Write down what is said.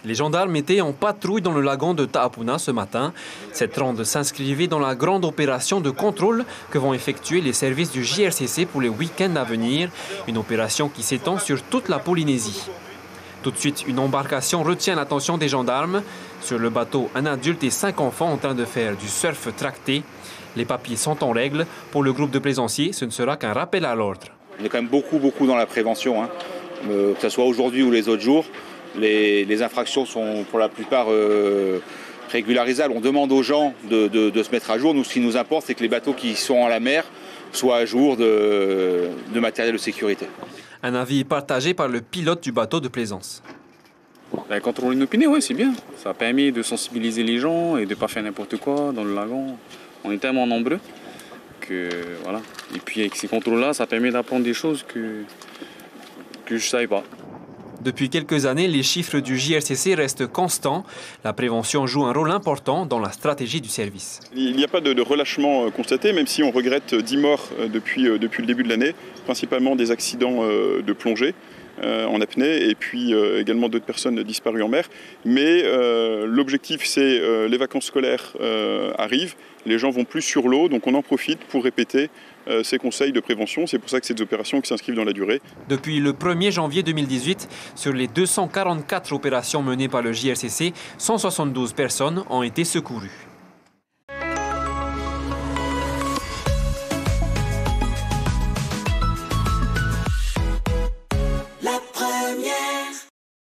Les gendarmes étaient en patrouille dans le lagon de Ta'apuna ce matin. Cette ronde s'inscrivait dans la grande opération de contrôle que vont effectuer les services du JRCC pour les week-ends à venir. Une opération qui s'étend sur toute la Polynésie. Tout de suite, une embarcation retient l'attention des gendarmes. Sur le bateau, un adulte et 5 enfants en train de faire du surf tracté. Les papiers sont en règle. Pour le groupe de plaisanciers, ce ne sera qu'un rappel à l'ordre. On est quand même beaucoup dans la prévention, hein. Que ce soit aujourd'hui ou les autres jours. Les infractions sont pour la plupart régularisables. On demande aux gens de se mettre à jour. Nous, ce qui nous importe, c'est que les bateaux qui sont à la mer soient à jour de matériel de sécurité. Un avis partagé par le pilote du bateau de plaisance. Contrôler inopiné, oui, c'est bien. Ça a permis de sensibiliser les gens et de ne pas faire n'importe quoi dans le lagon. On est tellement nombreux que voilà. Et puis avec ces contrôles-là, ça permet d'apprendre des choses que je ne savais pas. Depuis quelques années, les chiffres du JRCC restent constants. La prévention joue un rôle important dans la stratégie du service. Il n'y a pas de relâchement constaté, même si on regrette 10 morts depuis le début de l'année, principalement des accidents de plongée en apnée et puis également d'autres personnes disparues en mer. Mais l'objectif, c'est les vacances scolaires arrivent, les gens vont plus sur l'eau, donc on en profite pour répéter ces conseils de prévention. C'est pour ça que c'est des opérations qui s'inscrivent dans la durée. Depuis le 1er janvier 2018, sur les 244 opérations menées par le JRCC, 172 personnes ont été secourues.